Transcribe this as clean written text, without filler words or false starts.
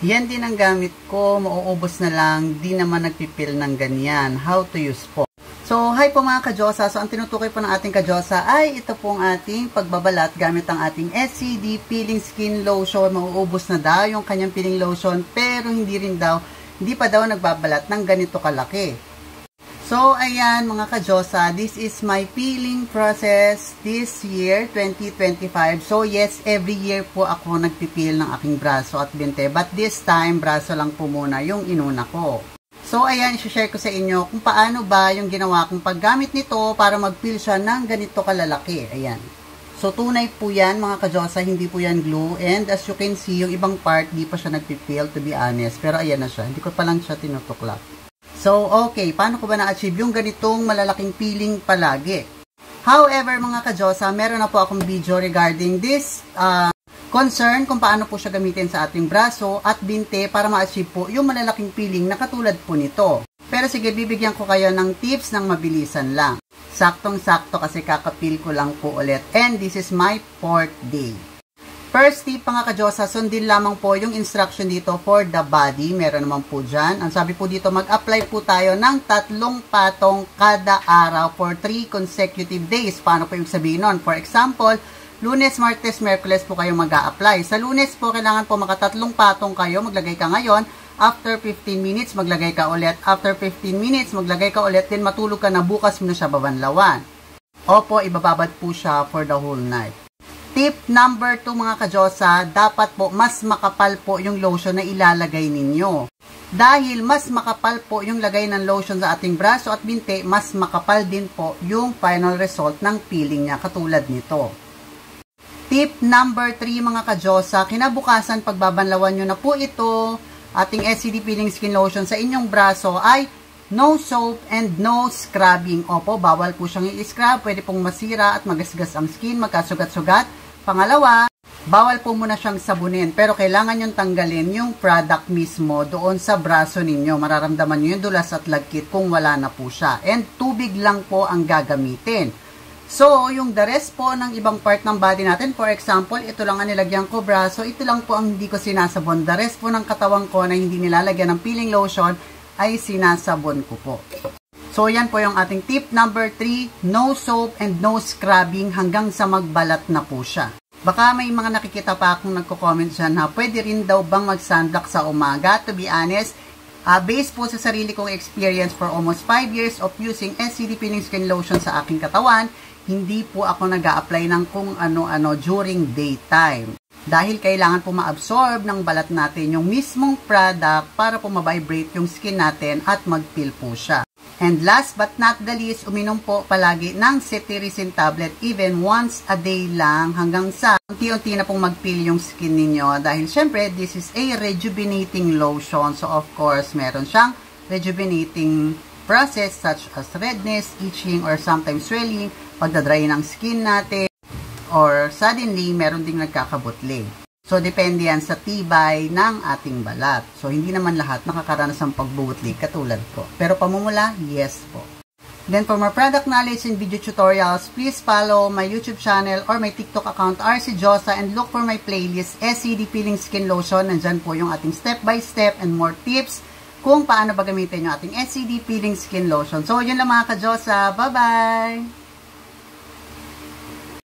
Yan din ang gamit ko, mauubos na lang, di naman nagpipil ng ganyan. How to use po. So, hi po mga ka-Diyosa. So, ang tinutukoy po ng ating ka-Diyosa ay ito pong ating pagbabalat gamit ang ating SCD Peeling Skin Lotion. Mauubos na daw yung kanyang peeling lotion, pero hindi pa daw nagbabalat ng ganito kalaki. So, ayan mga ka-Diyosa, this is my peeling process this year, 2025. So, yes, every year po ako nagpipil ng aking braso at binte. But this time, braso lang po muna yung inuna ko. So, ayan, i-share ko sa inyo kung paano ba yung ginawa kong paggamit nito para mag-peel siya ng ganito kalalaki. Ayan. So, tunay po yan mga ka-Diyosa, hindi po yan glue. And as you can see, yung ibang part, di pa siya nagpipil, to be honest. Pero ayan na siya, hindi ko pa lang siya tinutuklap. So, okay, paano ko ba na-achieve yung ganitong malalaking peeling palagi? However, mga ka-Diyosa, meron na po akong video regarding this concern kung paano po siya gamitin sa ating braso at binte para ma-achieve po yung malalaking peeling na katulad po nito. Pero sige, bibigyan ko kayo ng tips ng mabilisan lang. Saktong-sakto kasi kakapil ko lang po ulit. And this is my 4th day. First tip mga ka-Diyosa, sundin lamang po yung instruction dito for the body. Meron naman po dyan. Ang sabi po dito, mag-apply po tayo ng 3 patong kada araw for 3 consecutive days. Paano po yung sabihin nun? For example, Lunes, Martes, Miyerkules po kayo mag-a-apply. Sa Lunes po, kailangan po maka-3 patong kayo. Maglagay ka ngayon. After 15 minutes, maglagay ka ulit. After 15 minutes, maglagay ka ulit. Then matulog ka na, bukas mo na siya babanlawan. Opo, ibababad po siya for the whole night. Tip number 2 mga ka-Diyosa, dapat po mas makapal po yung lotion na ilalagay ninyo. Dahil mas makapal po yung lagay ng lotion sa ating braso at binte, mas makapal din po yung final result ng peeling niya katulad nito. Tip number 3 mga ka-Diyosa, kinabukasan pagbabanlawan nyo na po ito, ating SCD Peeling Skin Lotion sa inyong braso ay no soap and no scrubbing. Opo, bawal po siyang i-scrub, pwede pong masira at magasgas ang skin, magkasugat-sugat. Pangalawa, bawal po muna siyang sabunin, pero kailangan yung tanggalin yung product mismo doon sa braso ninyo. Mararamdaman nyo yung dulas at lagkit kung wala na po siya. And tubig lang po ang gagamitin. So, yung the rest po ng ibang part ng body natin, for example, ito lang ang nilagyan ko braso, ito lang po ang hindi ko sinasabon. The rest po ng katawan ko na hindi nilalagyan ng peeling lotion ay sinasabon ko po. So, yan po yung ating tip number 3, no soap and no scrubbing hanggang sa magbalat na po siya. Baka may mga nakikita pa akong nagko-comment dyan na pwede rin daw bang mag-sunblock sa umaga. To be honest, based po sa sarili kong experience for almost 5 years of using SCD Peeling Skin Lotion sa aking katawan, hindi po ako nag-a-apply ng kung ano-ano during daytime. Dahil kailangan po ma-absorb ng balat natin yung mismong product para po ma-vibrate yung skin natin at mag-peel po siya. And last but not the least, uminom po palagi ng cetirizine tablet even once a day lang hanggang sa unti-unti na pong mag-peel yung skin ninyo. Dahil syempre, this is a rejuvenating lotion. So of course, meron siyang rejuvenating process such as redness, itching, or sometimes swelling, pagdadry ng skin natin, or suddenly, meron ding nagkakabutli. So, depende yan sa tibay ng ating balat. So, hindi naman lahat nakakaranas ng pagbubutli katulad ko. Pero pamumula, yes po. Then, for more product knowledge and video tutorials, please follow my YouTube channel or my TikTok account, RC Diyosa, and look for my playlist, SCD Peeling Skin Lotion. Nandyan po yung ating step-by-step and more tips kung paano ba gamitin yung ating SCD Peeling Skin Lotion. So, yun lang mga ka-Diyosa. Bye-bye!